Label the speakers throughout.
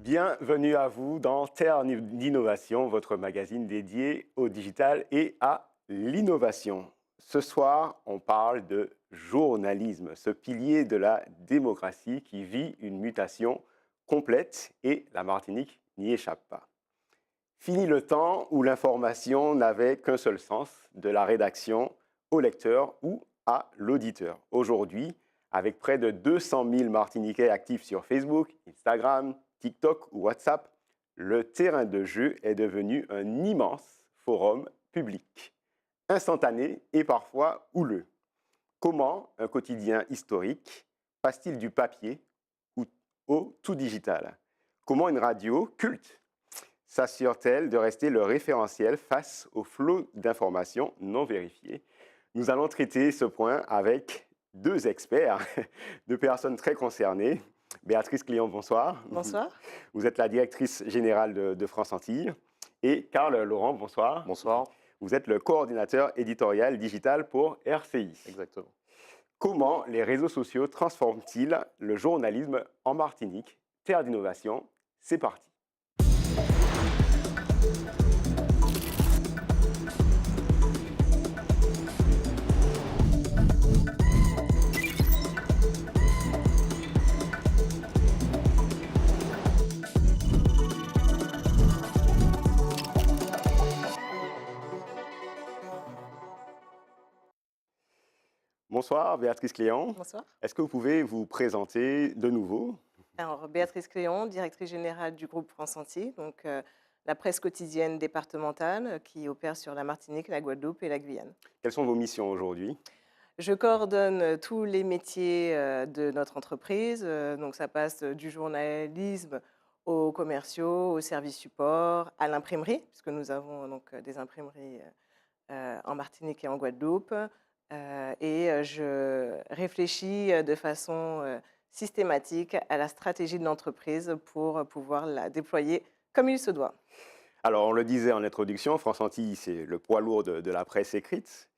Speaker 1: Bienvenue à vous dans Terre d'innovation, votre magazine dédié au digital et à l'innovation. Ce soir, on parle de journalisme, ce pilier de la démocratie qui vit une mutation complète et la Martinique n'y échappe pas. Fini le temps où l'information n'avait qu'un seul sens, de la rédaction au lecteur ou à l'auditeur. Aujourd'hui, avec près de 200 000 Martiniquais actifs sur Facebook, Instagram, TikTok ou WhatsApp, le terrain de jeu est devenu un immense forum public, instantané et parfois houleux. Comment un quotidien historique passe-t-il du papier au tout digital? Comment une radio culte s'assure-t-elle de rester le référentiel face au flot d'informations non vérifiées? Nous allons traiter ce point avec deux experts, deux personnes très concernées. Béatrice Cléon, bonsoir.
Speaker 2: Bonsoir.
Speaker 1: Vous êtes la directrice générale de France Antilles. Et Karl Laurent, bonsoir.
Speaker 3: Bonsoir.
Speaker 1: Vous êtes le coordinateur éditorial digital pour RCI.
Speaker 3: Exactement.
Speaker 1: Comment les réseaux sociaux transforment-ils le journalisme en Martinique? Terre d'innovation, c'est parti. Bonsoir, Béatrice Cléon.
Speaker 2: Bonsoir.
Speaker 1: Est-ce que vous pouvez vous présenter de nouveau?
Speaker 2: Alors, Béatrice Cléon, directrice générale du groupe France Antilles, donc la presse quotidienne départementale qui opère sur la Martinique, la Guadeloupe et la Guyane.
Speaker 1: Quelles sont vos missions aujourd'hui?
Speaker 2: Je coordonne tous les métiers de notre entreprise, donc ça passe du journalisme aux commerciaux, aux services supports, à l'imprimerie, puisque nous avons donc des imprimeries en Martinique et en Guadeloupe. Et je réfléchis de façon systématique à la stratégie de l'entreprise pour pouvoir la déployer comme il se doit.
Speaker 1: Alors, on le disait en introduction, France Antilles, c'est le poids lourd de la presse écrite.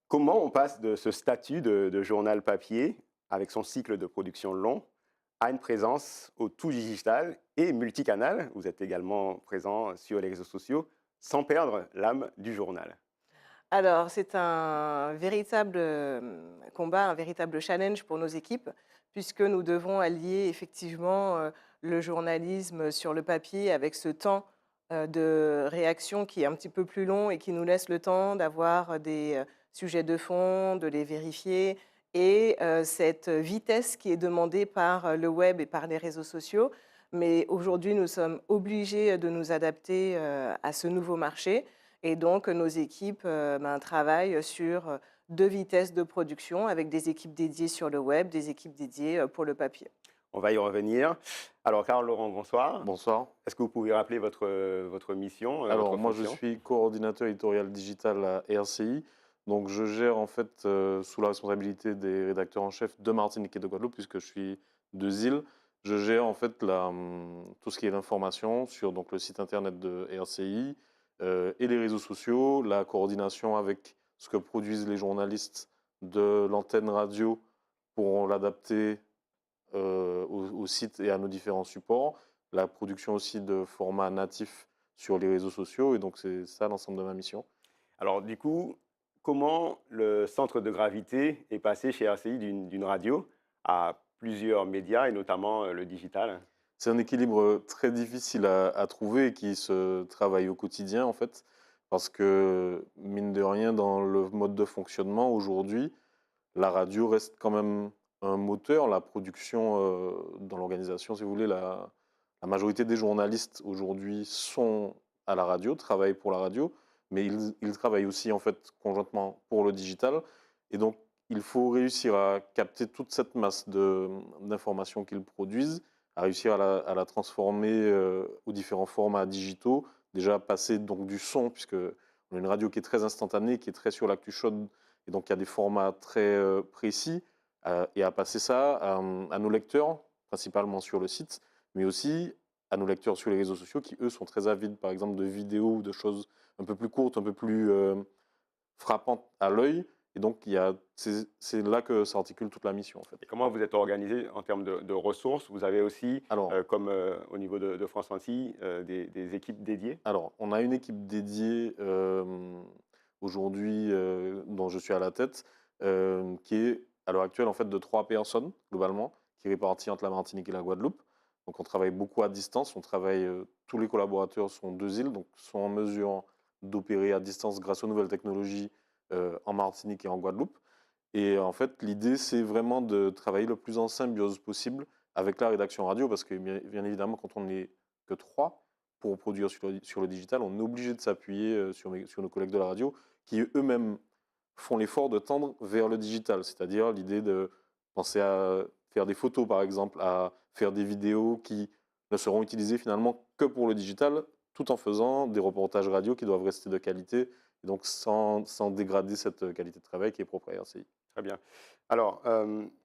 Speaker 1: Comment on passe de ce statut de journal papier, avec son cycle de production long, à une présence au tout digital et multicanal? Vous êtes également présent sur les réseaux sociaux, sans perdre l'âme du journal.
Speaker 2: Alors, c'est un véritable combat, un véritable challenge pour nos équipes, puisque nous devons allier effectivement le journalisme sur le papier avec ce temps de réaction qui est un petit peu plus long et qui nous laisse le temps d'avoir des sujets de fond, de les vérifier, et cette vitesse qui est demandée par le web et par les réseaux sociaux. Mais aujourd'hui, nous sommes obligés de nous adapter à ce nouveau marché. Et donc, nos équipes travaillent sur deux vitesses de production avec des équipes dédiées sur le web, des équipes dédiées pour le papier.
Speaker 1: On va y revenir. Alors, Karl Laurent, bonsoir.
Speaker 3: Bonsoir.
Speaker 1: Est-ce que vous pouvez rappeler votre mission,
Speaker 3: Alors,
Speaker 1: votre
Speaker 3: moi, je
Speaker 1: fonction?
Speaker 3: suis coordinateur éditorial digital à RCI. Donc, je gère en fait sous la responsabilité des rédacteurs en chef de Martinique et de Guadeloupe, puisque je suis deux îles. Je gère en fait tout ce qui est l'information sur donc, le site internet de RCI et les réseaux sociaux, la coordination avec ce que produisent les journalistes de l'antenne radio pour l'adapter au site et à nos différents supports, la production aussi de formats natifs sur les réseaux sociaux, et donc c'est ça l'ensemble de ma mission.
Speaker 1: Alors, du coup, comment le centre de gravité est passé chez RCI d'une radio à plusieurs médias, et notamment le digital?
Speaker 3: C'est un équilibre très difficile à trouver et qui se travaille au quotidien en fait, parce que mine de rien, dans le mode de fonctionnement aujourd'hui, la radio reste quand même un moteur. La production dans l'organisation, si vous voulez, la majorité des journalistes aujourd'hui sont à la radio, travaillent pour la radio, mais ils travaillent aussi en fait conjointement pour le digital. Et donc, il faut réussir à capter toute cette masse d'informations qu'ils produisent, à réussir à la transformer aux différents formats digitaux. Déjà passer donc du son, puisque on a une radio qui est très instantanée, qui est très sur l'actu chaude, et donc il y a des formats très précis, et à passer ça à nos lecteurs, principalement sur le site, mais aussi à nos lecteurs sur les réseaux sociaux, qui eux sont très avides, par exemple, de vidéos ou de choses un peu plus courtes, un peu plus frappantes à l'œil. Et donc, c'est là que s'articule toute la mission, en fait.
Speaker 1: Et comment vous êtes organisé en termes de ressources? Vous avez aussi,
Speaker 3: Alors,
Speaker 1: comme au niveau de France 26, des équipes dédiées?
Speaker 3: alors, on a une équipe dédiée aujourd'hui dont je suis à la tête, qui est à l'heure actuelle en fait de 3 personnes globalement, qui est répartie entre la Martinique et la Guadeloupe. Donc on travaille beaucoup à distance. Tous les collaborateurs sont 2 îles, donc sont en mesure d'opérer à distance grâce aux nouvelles technologies en Martinique et en Guadeloupe. Et en fait, l'idée, c'est vraiment de travailler le plus en symbiose possible avec la rédaction radio, parce que bien évidemment, quand on n'est que 3 pour produire sur le digital, on est obligé de s'appuyer sur nos collègues de la radio, qui eux-mêmes font l'effort de tendre vers le digital, c'est-à-dire l'idée de penser à faire des photos, par exemple, à faire des vidéos qui ne seront utilisées finalement que pour le digital, tout en faisant des reportages radio qui doivent rester de qualité, et donc sans dégrader cette qualité de travail qui est propre à RCI.
Speaker 1: Très bien. Alors,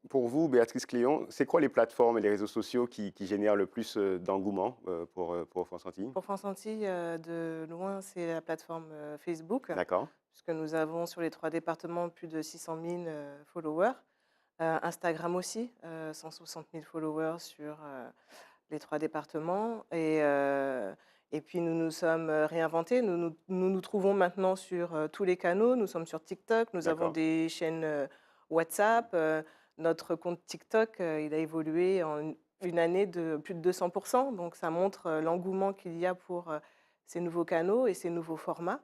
Speaker 1: pour vous, Béatrice Cléon, c'est quoi les plateformes et les réseaux sociaux qui génèrent le plus d'engouement pour France Antilles?
Speaker 2: Pour France Antilles, de loin, c'est la plateforme Facebook,
Speaker 1: D'accord,
Speaker 2: puisque nous avons sur les 3 départements plus de 600 000 followers. Instagram aussi, 160 000 followers sur les 3 départements. Et puis nous nous sommes réinventés. Nous trouvons maintenant sur tous les canaux. Nous sommes sur TikTok. Nous avons
Speaker 1: d'accord.
Speaker 2: des chaînes WhatsApp. Notre compte TikTok, il a évolué en une année de plus de 200%. Donc ça montre l'engouement qu'il y a pour ces nouveaux canaux et ces nouveaux formats.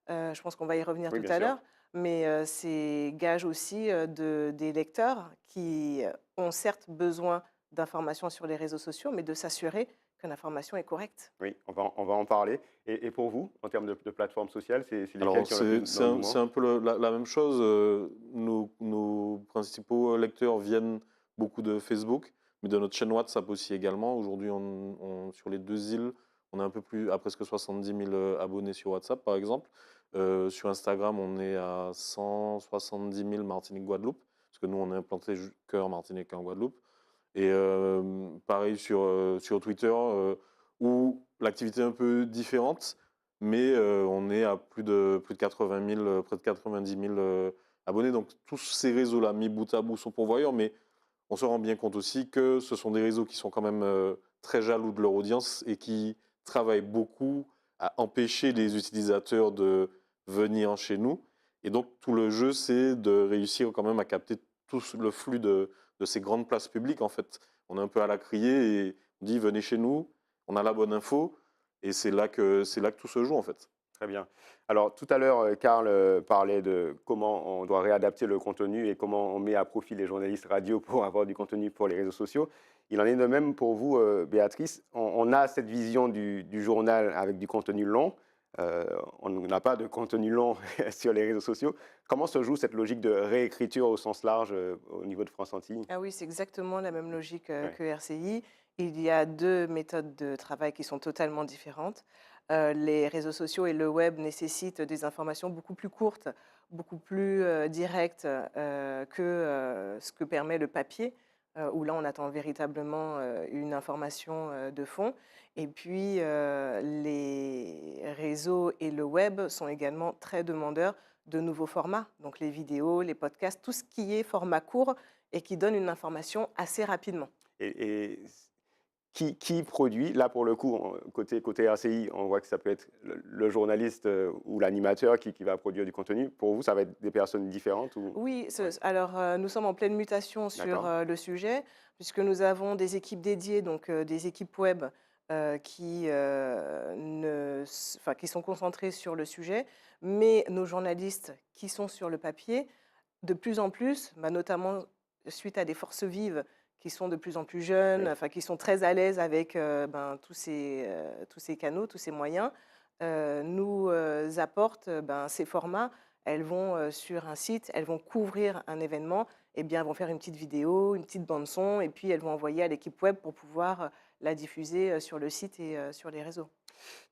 Speaker 2: Je pense qu'on va y revenir
Speaker 1: Oui,
Speaker 2: tout
Speaker 1: bien
Speaker 2: à
Speaker 1: sûr.
Speaker 2: l'heure. Mais c'est gage aussi des lecteurs qui ont certes besoin d'informations sur les réseaux sociaux, mais de s'assurer que l'information est correcte.
Speaker 1: Oui, on va en parler. Et pour vous, en termes de plateformes sociales, c'est lesquelles
Speaker 3: Alors,
Speaker 1: qui ont le plus
Speaker 3: c'est
Speaker 1: d'engouement?
Speaker 3: un peu la même chose. Nos principaux lecteurs viennent beaucoup de Facebook, mais de notre chaîne WhatsApp aussi également. Aujourd'hui, sur les 2 îles, on a à presque 70 000 abonnés sur WhatsApp, par exemple. Sur Instagram, on est à 170 000 Martinique-Guadeloupe, parce que nous, on est implanté que en Martinique et en Guadeloupe. Et pareil sur Twitter, où l'activité est un peu différente, mais on est à plus de 80 000, près de 90 000 abonnés. Donc tous ces réseaux-là, mis bout à bout, sont pourvoyeurs, mais on se rend bien compte aussi que ce sont des réseaux qui sont quand même très jaloux de leur audience et qui travaillent beaucoup à empêcher les utilisateurs de venir chez nous. Et donc tout le jeu, c'est de réussir quand même à capter tout le flux de ces grandes places publiques, en fait. On est un peu à la crier et on dit venez chez nous, on a la bonne info, et c'est là que tout se joue, en fait.
Speaker 1: Très bien. Alors, tout à l'heure, Karl parlait de comment on doit réadapter le contenu et comment on met à profit les journalistes radio pour avoir du contenu pour les réseaux sociaux. Il en est de même pour vous, Béatrice. On a cette vision du journal avec du contenu long. Euh, on n'a pas de contenu long sur les réseaux sociaux. Comment se joue cette logique de réécriture au sens large au niveau de France Antilles?
Speaker 2: Ah oui, c'est exactement la même logique
Speaker 1: Ouais,
Speaker 2: que RCI. Il y a 2 méthodes de travail qui sont totalement différentes. Les réseaux sociaux et le web nécessitent des informations beaucoup plus courtes, beaucoup plus directes que ce que permet le papier, où là on attend véritablement une information de fond. Et puis les réseaux et le web sont également très demandeurs de nouveaux formats, donc les vidéos, les podcasts, tout ce qui est format court et qui donne une information assez rapidement.
Speaker 1: et qui produit, là pour le coup, côté RCI, on voit que ça peut être le journaliste ou l'animateur qui va produire du contenu. Pour vous, ça va être des personnes différentes ou...
Speaker 2: Oui,
Speaker 1: Ouais,
Speaker 2: alors nous sommes en pleine mutation sur
Speaker 1: d'accord,
Speaker 2: le sujet, puisque nous avons des équipes dédiées, donc des équipes web qui sont concentrées sur le sujet, mais nos journalistes qui sont sur le papier, de plus en plus, notamment suite à des forces vives qui sont de plus en plus jeunes,
Speaker 1: oui.
Speaker 2: enfin, qui sont très à l'aise avec tous ces canaux, tous ces moyens, nous apportent ces formats. Elles vont sur un site, elles vont couvrir un événement, et bien, elles vont faire une petite vidéo, une petite bande son, et puis elles vont envoyer à l'équipe web pour pouvoir la diffuser sur le site et sur les réseaux.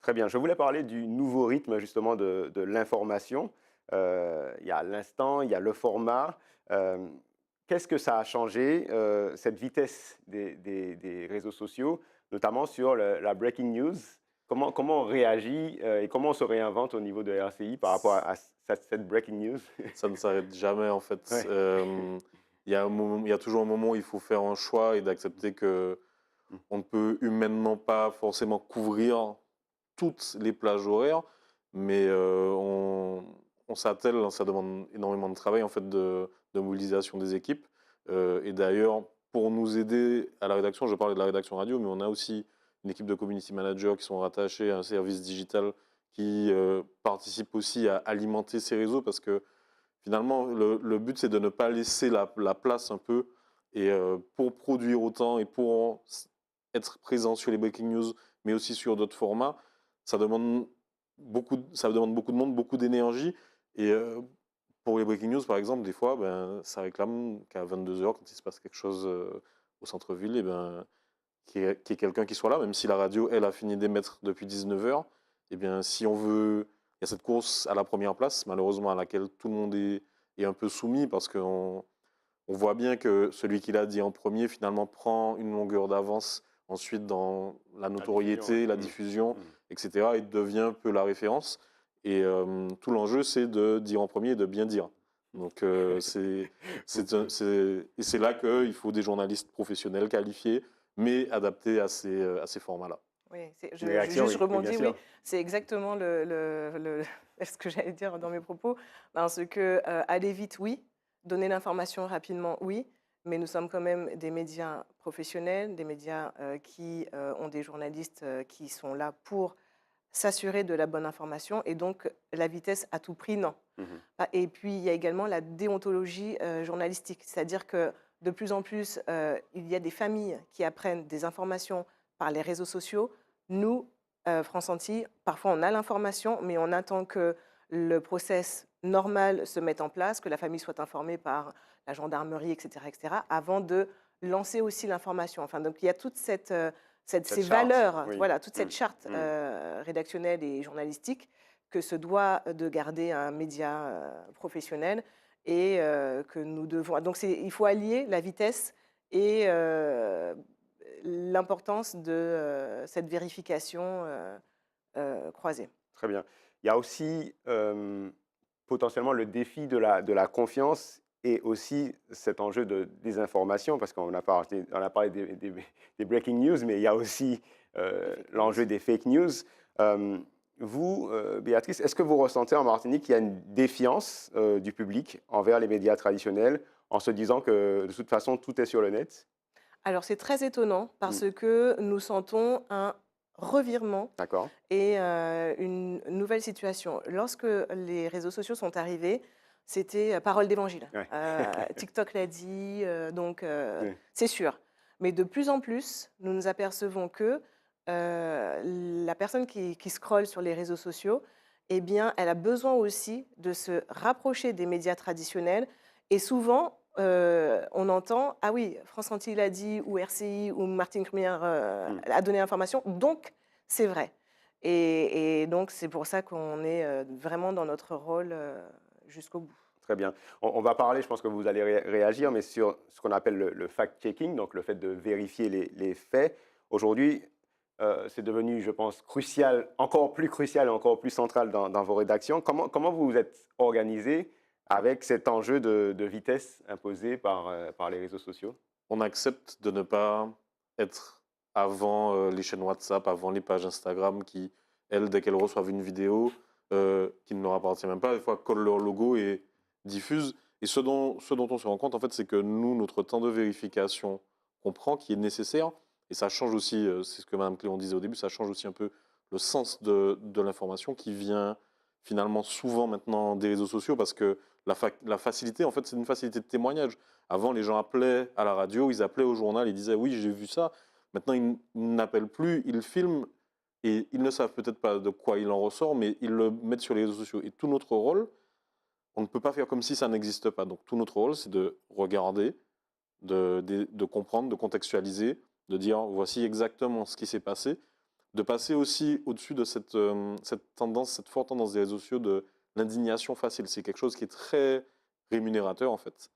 Speaker 1: Très bien. Je voulais parler du nouveau rythme justement de l'information. Il y a l'instant, il y a le format. Euh, Qu'est-ce que ça a changé, cette vitesse des réseaux sociaux, notamment sur la breaking news? Comment on réagit et comment on se réinvente au niveau de RCI par rapport à cette breaking news?
Speaker 3: Ça ne s'arrête jamais, en fait.
Speaker 1: Ouais.
Speaker 3: Il y a toujours un moment où il faut faire un choix et d'accepter que
Speaker 1: Mm.
Speaker 3: on ne peut humainement pas forcément couvrir toutes les plages horaires, mais on s'attelle, hein, ça demande énormément de travail, en fait, de mobilisation des équipes. Et d'ailleurs, pour nous aider à la rédaction, je parlais de la rédaction radio, mais on a aussi une équipe de community managers qui sont rattachés à un service digital qui participe aussi à alimenter ces réseaux, parce que finalement, le but, c'est de ne pas laisser la place un peu. Et pour produire autant et pour être présent sur les breaking news, mais aussi sur d'autres formats, ça demande beaucoup de monde, beaucoup d'énergie. Et pour les breaking news, par exemple, des fois, ben, ça réclame qu'à 22h, quand il se passe quelque chose au centre-ville, et ben, qu'il y ait quelqu'un qui soit là, même si la radio, elle, a fini d'émettre depuis 19h. Et bien, si on veut... Il y a cette course à la première place, malheureusement, à laquelle tout le monde est un peu soumis, parce qu'on voit bien que celui qui l'a dit en premier, finalement, prend une longueur d'avance ensuite dans la notoriété, la diffusion,
Speaker 1: Mm.
Speaker 3: etc., et devient un peu la référence. Et tout l'enjeu, c'est de dire en premier et de bien dire. Donc, et c'est là qu'il faut des journalistes professionnels qualifiés, mais adaptés à ces formats-là.
Speaker 2: Oui,
Speaker 1: Une
Speaker 2: je
Speaker 1: réaction,
Speaker 2: juste
Speaker 1: oui, bien
Speaker 2: rebondis, oui,
Speaker 1: sûr.
Speaker 2: c'est exactement ce que j'allais dire dans mes propos, parce que aller vite, oui, donner l'information rapidement, oui, mais nous sommes quand même des médias professionnels, des médias qui ont des journalistes qui sont là pour s'assurer de la bonne information, et donc la vitesse à tout prix, non.
Speaker 1: Mhm.
Speaker 2: Et puis, il y a également la déontologie journalistique, c'est-à-dire que de plus en plus, il y a des familles qui apprennent des informations par les réseaux sociaux. Nous, France Antilles, parfois on a l'information, mais on attend que le process normal se mette en place, que la famille soit informée par la gendarmerie, etc., avant de lancer aussi l'information. Enfin, donc il y a toute ces
Speaker 1: Cette charte,
Speaker 2: valeurs,
Speaker 1: oui.
Speaker 2: voilà, toute cette
Speaker 1: Mm.
Speaker 2: charte
Speaker 1: Mm.
Speaker 2: rédactionnelle et journalistique que se doit de garder un média professionnel, et que nous devons. Donc il faut allier la vitesse et l'importance de cette vérification croisée.
Speaker 1: Très bien. Il y a aussi potentiellement le défi de la confiance et aussi cet enjeu de désinformation, parce on a parlé des breaking news, mais il y a aussi l'enjeu des fake news. Euh, Vous, Béatrice, est-ce que vous ressentez en Martinique qu'il y a une défiance du public envers les médias traditionnels en se disant que de toute façon, tout est sur le net?
Speaker 2: Alors c'est très étonnant parce que nous sentons un revirement
Speaker 1: D'accord.
Speaker 2: et une nouvelle situation. Lorsque les réseaux sociaux sont arrivés, c'était parole d'évangile.
Speaker 1: Ouais.
Speaker 2: TikTok l'a dit, donc
Speaker 1: Ouais.
Speaker 2: c'est sûr. Mais de plus en plus, nous nous apercevons que la personne qui scrolle sur les réseaux sociaux, eh bien, elle a besoin aussi de se rapprocher des médias traditionnels. Et souvent, on entend, ah oui, France Antilles l'a dit, ou RCI, ou Martine Cremière a donné l'information, donc c'est vrai. Et donc, c'est pour ça qu'on est vraiment dans notre rôle jusqu'au bout.
Speaker 1: Très bien. On va parler, je pense que vous allez réagir, mais sur ce qu'on appelle le fact-checking, donc le fait de vérifier les faits. Aujourd'hui, c'est devenu, je pense, crucial, encore plus crucial et encore plus central dans vos rédactions. Comment vous vous êtes organisé avec cet enjeu de vitesse imposé par les réseaux sociaux?
Speaker 3: On accepte de ne pas être avant les chaînes WhatsApp, avant les pages Instagram qui, elles, dès qu'elles reçoivent une vidéo qui ne leur appartient même pas, des fois collent leur logo et diffusent. Et ce dont on se rend compte, en fait, c'est que nous, notre temps de vérification qu'on prend, qui est nécessaire, et ça change aussi, c'est ce que Mme Cléon disait au début, ça change aussi un peu le sens de l'information qui vient finalement souvent maintenant des réseaux sociaux, parce que la facilité, en fait, c'est une facilité de témoignage. Avant, les gens appelaient à la radio, ils appelaient au journal, ils disaient oui, j'ai vu ça. Maintenant, ils n'appellent plus, ils filment et ils ne savent peut-être pas de quoi il en ressort, mais ils le mettent sur les réseaux sociaux. Et tout notre rôle, on ne peut pas faire comme si ça n'existe pas. Donc tout notre rôle, c'est de regarder, de comprendre, de contextualiser, de dire voici exactement ce qui s'est passé, de passer aussi au-dessus de cette tendance, cette forte tendance des réseaux sociaux de l'indignation facile. C'est quelque chose qui est très rémunérateur en fait.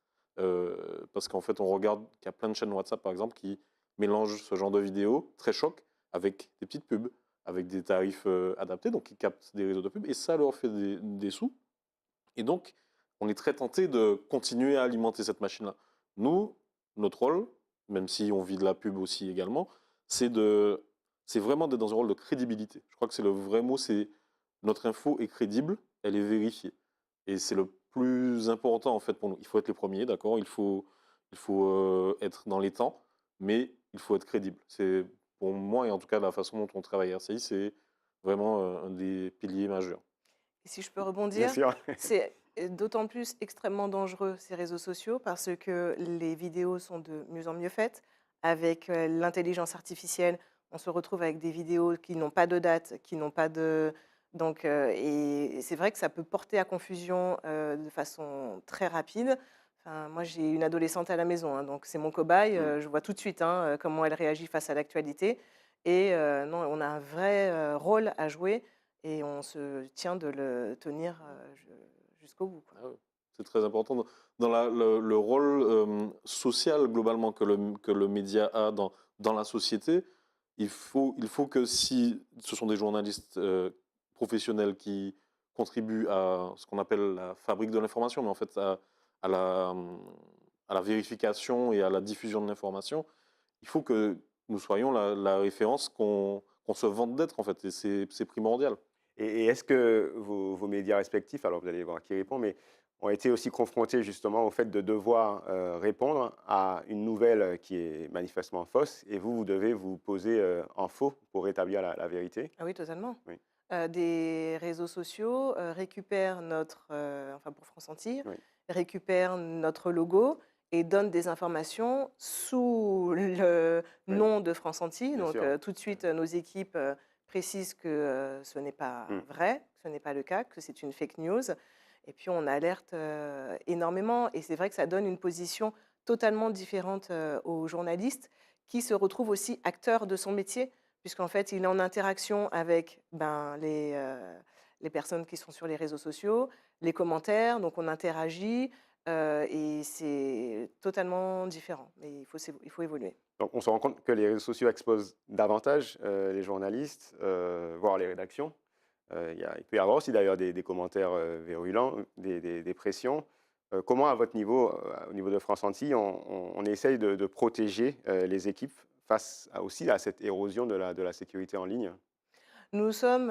Speaker 3: Parce qu'en fait, on regarde qu'il y a plein de chaînes WhatsApp, par exemple, qui mélangent ce genre de vidéos très choc avec des petites pubs, avec des tarifs adaptés, donc qui captent des réseaux de pubs, et ça leur fait des sous. Et donc, on est très tenté de continuer à alimenter cette machine-là. Nous, notre rôle, même si on vit de la pub aussi également, c'est vraiment d'être dans un rôle de crédibilité. Je crois que c'est le vrai mot, c'est notre info est crédible, elle est vérifiée. Et c'est le plus important en fait pour nous. Il faut être les premiers, d'accord. Il faut être dans les temps, mais il faut être crédible. C'est pour moi et en tout cas la façon dont on travaille à RCI, c'est vraiment un des piliers majeurs.
Speaker 2: Et si je peux
Speaker 1: Bien
Speaker 2: rebondir,
Speaker 1: sûr.
Speaker 2: c'est d'autant plus extrêmement dangereux ces réseaux sociaux parce que les vidéos sont de mieux en mieux faites. Avec l'intelligence artificielle, on se retrouve avec des vidéos qui n'ont pas de date, qui n'ont pas de... Donc, et c'est vrai que ça peut porter à confusion de façon très rapide. Enfin, moi, j'ai une adolescente à la maison, hein, donc c'est mon cobaye. Je vois tout de suite hein, comment elle réagit face à l'actualité. Et non, on a un vrai rôle à jouer et on se tient de le tenir jusqu'au bout, quoi.
Speaker 3: Ah ouais, c'est très important. Dans le rôle social globalement que le média a dans la société, il faut que si ce sont des journalistes professionnels qui contribuent à ce qu'on appelle la fabrique de l'information, mais en fait à la, à la vérification et à la diffusion de l'information, il faut que nous soyons la référence qu'on se vante d'être en fait, et c'est primordial.
Speaker 1: Et est-ce que vos médias respectifs, alors vous allez voir qui répond, mais ont été aussi confrontés justement au fait de devoir répondre à une nouvelle qui est manifestement fausse et vous devez vous poser en faux pour rétablir la vérité?
Speaker 2: Ah oui, totalement.
Speaker 1: Oui,
Speaker 2: Des réseaux sociaux récupèrent notre, enfin pour France Antilles,
Speaker 1: oui,
Speaker 2: récupèrent notre logo et donnent des informations sous le
Speaker 1: oui,
Speaker 2: nom de France Antilles.
Speaker 1: bien
Speaker 2: Donc
Speaker 1: sûr.
Speaker 2: tout de suite, nos équipes précisent que ce n'est pas
Speaker 1: Mm.
Speaker 2: vrai, que ce n'est pas le cas, que c'est une fake news. Et puis on alerte énormément. Et c'est vrai que ça donne une position totalement différente aux journalistes qui se retrouvent aussi acteurs de son métier puisqu'en fait, il est en interaction avec ben, les personnes qui sont sur les réseaux sociaux, les commentaires, donc on interagit et c'est totalement différent. Mais il faut évoluer.
Speaker 1: Donc on se rend compte que les réseaux sociaux exposent davantage les journalistes, voire les rédactions. Il peut y avoir aussi d'ailleurs des commentaires virulents, des pressions. Comment, à votre niveau, au niveau de France Antilles, on essaye de protéger les équipes face aussi à cette érosion de la sécurité en ligne?
Speaker 2: Nous sommes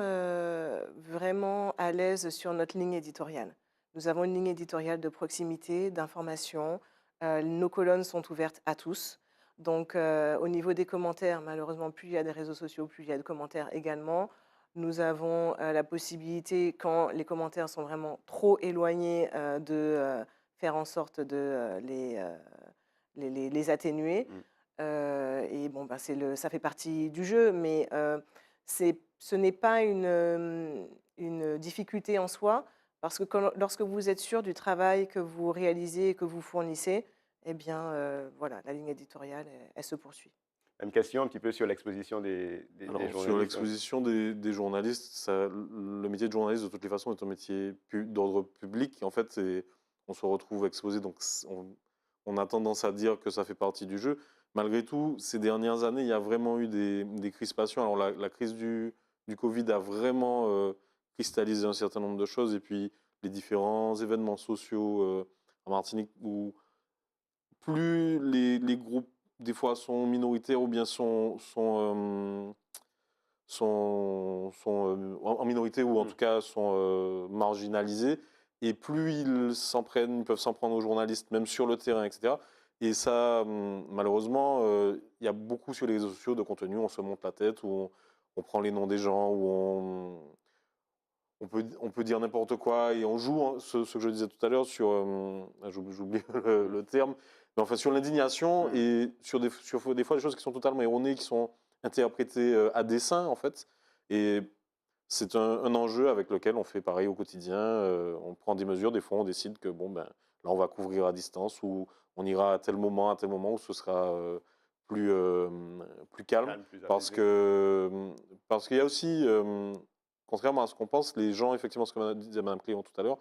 Speaker 2: vraiment à l'aise sur notre ligne éditoriale. Nous avons une ligne éditoriale de proximité, d'information. Nos colonnes sont ouvertes à tous. Donc, au niveau des commentaires, malheureusement, plus il y a des réseaux sociaux, plus il y a de commentaires également. Nous avons la possibilité, quand les commentaires sont vraiment trop éloignés, de faire en sorte de les atténuer.
Speaker 1: Mm.
Speaker 2: Et bon, ben, ça fait partie du jeu, mais ce n'est pas une difficulté en soi, parce que lorsque vous êtes sûr du travail que vous réalisez et que vous fournissez, eh bien, voilà, la ligne éditoriale, elle se poursuit.
Speaker 1: Même question un petit peu sur l'exposition des
Speaker 3: Alors, sur
Speaker 1: journalistes.
Speaker 3: l'exposition des journalistes, le métier de journaliste, de toutes les façons, est un métier d'ordre public. En fait, on se retrouve exposé, donc on a tendance à dire que ça fait partie du jeu. Malgré tout, ces dernières années, il y a vraiment eu des crispations. Alors, la crise du Covid a vraiment cristallisé un certain nombre de choses. Et puis, les différents événements sociaux en Martinique, où plus les groupes, des fois, sont minoritaires ou bien sont en minorité ou en
Speaker 1: Mm.
Speaker 3: tout cas sont marginalisés. Et plus ils peuvent s'en prendre aux journalistes, même sur le terrain, etc. Et ça, malheureusement, il y a beaucoup sur les réseaux sociaux de contenu, on se monte la tête, où on prend les noms des gens, où on peut dire n'importe quoi et on joue, hein, ce que je disais tout à l'heure sur, j'oublie le terme, mais enfin sur l'indignation
Speaker 1: Mm.
Speaker 3: et sur des fois des choses qui sont totalement erronées, qui sont interprétées à dessein en fait. Et c'est un enjeu avec lequel on fait pareil au quotidien. On prend des mesures, des fois on décide que bon ben là on va couvrir à distance ou on ira à tel moment où ce sera plus, plus calme
Speaker 1: Calme, plus
Speaker 3: parce
Speaker 1: apaisé.
Speaker 3: que parce qu'il y a aussi contrairement à ce qu'on pense, les gens, effectivement, ce que disait Mme Cléon tout à l'heure,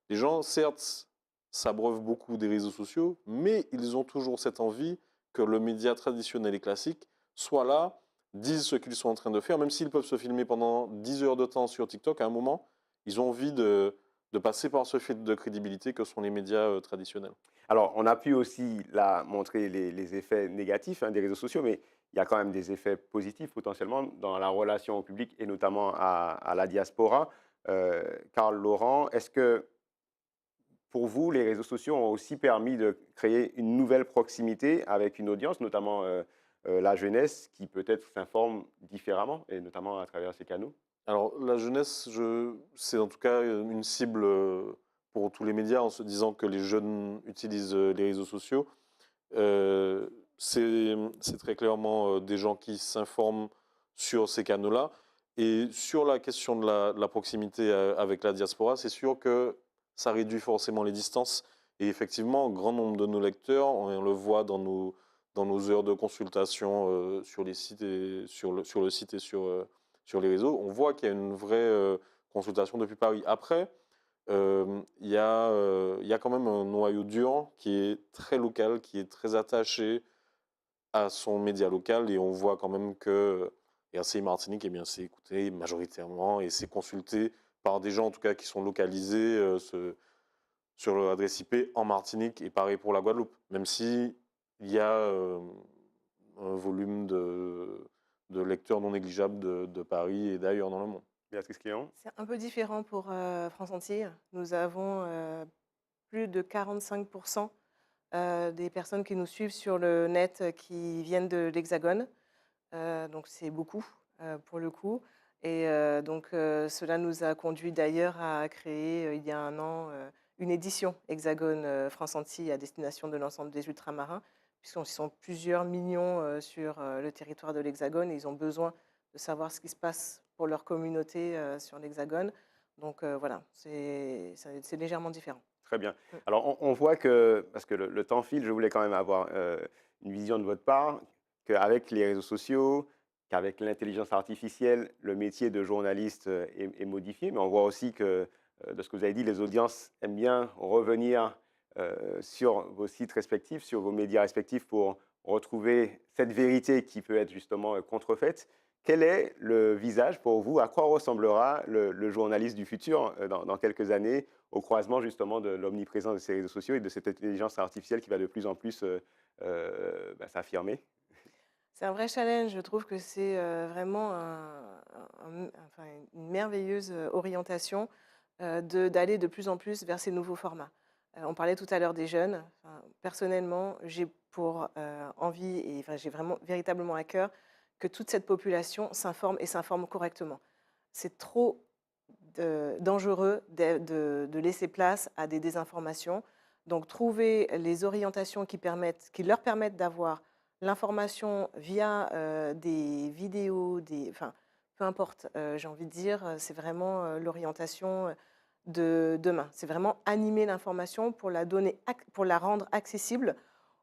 Speaker 3: les gens, certes, s'abreuvent beaucoup des réseaux sociaux, mais ils ont toujours cette envie que le média traditionnel et classique soit là, disent ce qu'ils sont en train de faire, même s'ils peuvent se filmer pendant 10 heures de temps sur TikTok, à un moment, ils ont envie de passer par ce filtre de crédibilité que sont les médias traditionnels.
Speaker 1: Alors, on a pu aussi là montrer les effets négatifs des réseaux sociaux, mais il y a quand même des effets positifs potentiellement dans la relation au public et notamment à la diaspora. Karl Laurent, est-ce que pour vous, les réseaux sociaux ont aussi permis de créer une nouvelle proximité avec une audience, notamment la jeunesse, qui peut-être s'informe différemment, et notamment à travers ces canaux?
Speaker 3: Alors, la jeunesse, c'est en tout cas une cible pour tous les médias en se disant que les jeunes utilisent les réseaux sociaux. Euh, c'est très clairement des gens qui s'informent sur ces canaux-là. Et sur la question de la proximité avec la diaspora, c'est sûr que ça réduit forcément les distances. Et effectivement, un grand nombre de nos lecteurs, on le voit dans nos heures de consultation sur les sites et sur le site et sur les réseaux, on voit qu'il y a une vraie consultation depuis Paris. Après, il y a quand même un noyau dur qui est très local, qui est très attaché à son média local et on voit quand même que RCI Martinique, eh bien, c'est écouté majoritairement et c'est consulté par des gens en tout cas qui sont localisés sur leur adresse IP en Martinique et pareil pour la Guadeloupe, même si il y a un volume de lecteurs non négligeable de Paris et d'ailleurs dans le monde.
Speaker 1: Béatrice Cléon?
Speaker 2: C'est un peu différent pour France Antilles. Nous avons plus de 45% des personnes qui nous suivent sur le net qui viennent de l'Hexagone. Donc c'est beaucoup pour le coup. Et donc cela nous a conduit d'ailleurs à créer il y a un an une édition Hexagone France Antilles à destination de l'ensemble des ultramarins, puisqu'ils sont plusieurs millions sur le territoire de l'Hexagone et ils ont besoin de savoir ce qui se passe pour leur communauté sur l'Hexagone. Donc voilà, c'est légèrement différent.
Speaker 1: Très bien.
Speaker 2: Mm.
Speaker 1: Alors, on voit que, parce que le temps file, je voulais quand même avoir une vision de votre part, qu'avec les réseaux sociaux, qu'avec l'intelligence artificielle, le métier de journaliste est modifié, mais on voit aussi que, de ce que vous avez dit, les audiences aiment bien revenir sur vos sites respectifs, sur vos médias respectifs pour retrouver cette vérité qui peut être justement contrefaite. Quel est le visage pour vous? À quoi ressemblera le journaliste du futur dans quelques années, au croisement justement de l'omniprésence de ces réseaux sociaux et de cette intelligence artificielle qui va de plus en plus s'affirmer?
Speaker 2: C'est un vrai challenge. Je trouve que c'est vraiment enfin, une merveilleuse orientation d'aller de plus en plus vers ces nouveaux formats. On parlait tout à l'heure des jeunes. Enfin, personnellement, j'ai pour envie et enfin, j'ai vraiment véritablement à cœur que toute cette population s'informe et s'informe correctement. C'est trop dangereux de laisser place à des désinformations. Donc, trouver les orientations qui leur permettent d'avoir l'information via des vidéos, enfin, peu importe, j'ai envie de dire, c'est vraiment l'orientation de demain. C'est vraiment animer l'information pour pour la rendre accessible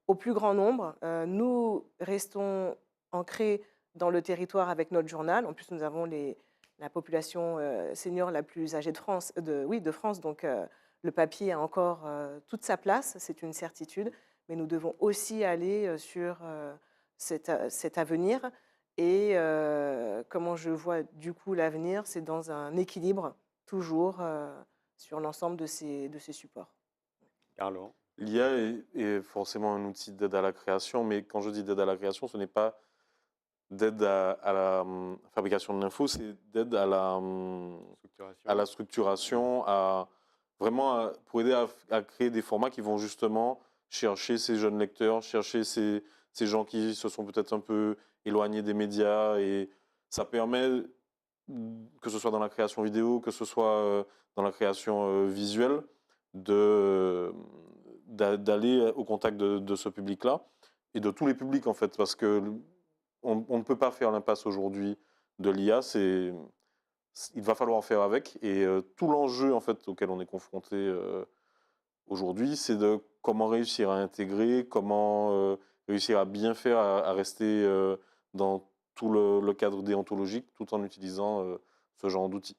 Speaker 2: au plus grand nombre. Nous restons ancrés dans le territoire avec notre journal. En plus, nous avons la population senior la plus âgée de France, de France. Donc, le papier a encore toute sa place, c'est une certitude. Mais nous devons aussi aller sur cet avenir. Et comment je vois du coup l'avenir, c'est dans un équilibre toujours sur l'ensemble de ces supports.
Speaker 1: Carlo?
Speaker 3: L'IA est forcément un outil d'aide à la création, mais quand je dis d'aide à la création, ce n'est pas d'aide à la fabrication de l'info, c'est d'aide à la structuration, pour aider à créer des formats qui vont justement chercher ces jeunes lecteurs, chercher ces gens qui se sont peut-être un peu éloignés des médias. Et ça permet, que ce soit dans la création vidéo, que ce soit dans la création visuelle, d'aller au contact de ce public-là et de tous les publics en fait, parce que on ne peut pas faire l'impasse aujourd'hui de l'IA, il va falloir faire avec et tout l'enjeu en fait auquel on est confronté aujourd'hui, c'est de comment réussir à intégrer, comment réussir à bien faire, à rester dans tout le cadre déontologique tout en utilisant ce genre d'outils.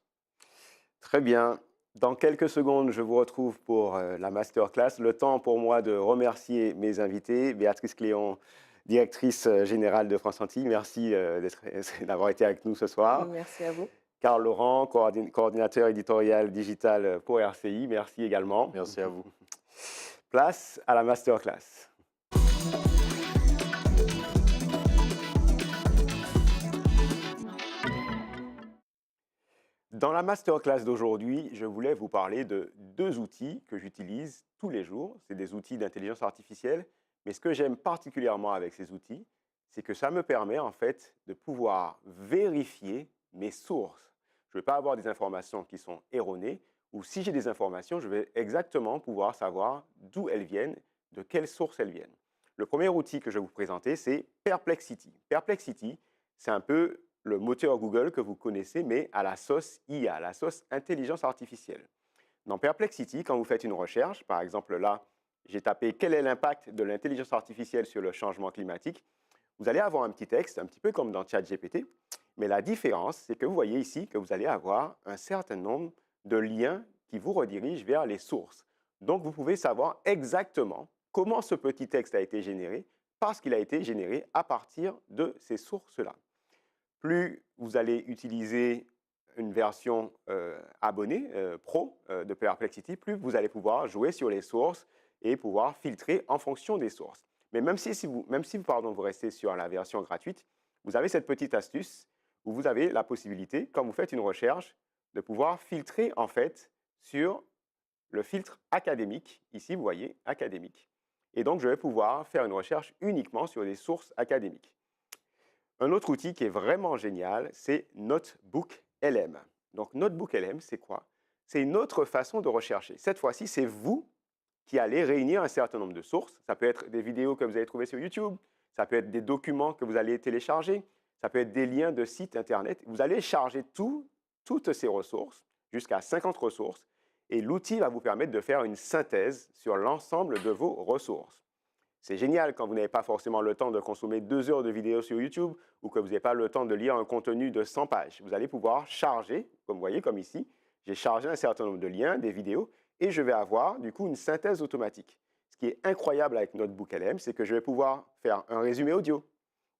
Speaker 1: Très bien. Dans quelques secondes, je vous retrouve pour la masterclass. Le temps pour moi de remercier mes invités. Béatrice Cléon, directrice générale de France Antilles, merci d'avoir été avec nous ce soir.
Speaker 2: Merci à vous.
Speaker 1: Karl Laurent, coordinateur éditorial digital pour RCI, merci également.
Speaker 3: Merci à vous.
Speaker 1: Place à la masterclass. Dans la masterclass d'aujourd'hui, je voulais vous parler de deux outils que j'utilise tous les jours. C'est des outils d'intelligence artificielle, mais ce que j'aime particulièrement avec ces outils, c'est que ça me permet en fait de pouvoir vérifier mes sources. Je ne vais pas avoir des informations qui sont erronées, ou si j'ai des informations, je vais exactement pouvoir savoir d'où elles viennent, de quelle source elles viennent. Le premier outil que je vais vous présenter, c'est Perplexity. Perplexity, c'est un peu le moteur Google que vous connaissez, mais à la sauce IA, la sauce intelligence artificielle. Dans Perplexity, quand vous faites une recherche, par exemple là, j'ai tapé quel est l'impact de l'intelligence artificielle sur le changement climatique, vous allez avoir un petit texte, un petit peu comme dans ChatGPT, mais la différence, c'est que vous voyez ici que vous allez avoir un certain nombre de liens qui vous redirigent vers les sources. Donc, vous pouvez savoir exactement comment ce petit texte a été généré parce qu'il a été généré à partir de ces sources-là. Plus vous allez utiliser une version abonnée, pro de Perplexity, plus vous allez pouvoir jouer sur les sources et pouvoir filtrer en fonction des sources. Mais même si vous restez sur la version gratuite, vous avez cette petite astuce où vous avez la possibilité, quand vous faites une recherche, de pouvoir filtrer en fait sur le filtre académique. Ici, vous voyez, académique. Et donc, je vais pouvoir faire une recherche uniquement sur des sources académiques. Un autre outil qui est vraiment génial, c'est NotebookLM. Donc, NotebookLM, c'est quoi? C'est une autre façon de rechercher. Cette fois-ci, c'est vous qui allez réunir un certain nombre de sources. Ça peut être des vidéos que vous allez trouver sur YouTube, ça peut être des documents que vous allez télécharger, ça peut être des liens de sites Internet. Vous allez charger toutes ces ressources, jusqu'à 50 ressources, et l'outil va vous permettre de faire une synthèse sur l'ensemble de vos ressources. C'est génial quand vous n'avez pas forcément le temps de consommer 2 heures de vidéos sur YouTube ou que vous n'avez pas le temps de lire un contenu de 100 pages. Vous allez pouvoir charger, comme vous voyez, comme ici, j'ai chargé un certain nombre de liens, des vidéos, et je vais avoir du coup une synthèse automatique. Ce qui est incroyable avec NotebookLM, c'est que je vais pouvoir faire un résumé audio,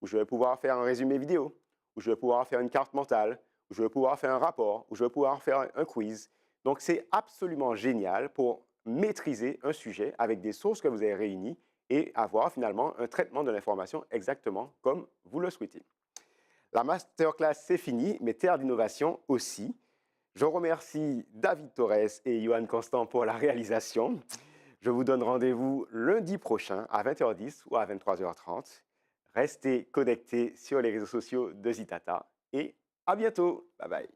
Speaker 1: ou je vais pouvoir faire un résumé vidéo, ou je vais pouvoir faire une carte mentale, ou je vais pouvoir faire un rapport, ou je vais pouvoir faire un quiz. Donc c'est absolument génial pour maîtriser un sujet avec des sources que vous avez réunies et avoir finalement un traitement de l'information exactement comme vous le souhaitez. La masterclass, c'est fini, mais Terre d'innovation aussi. Je remercie David Torres et Johan Constant pour la réalisation. Je vous donne rendez-vous lundi prochain à 20h10 ou à 23h30. Restez connectés sur les réseaux sociaux de Zitata et à bientôt. Bye bye.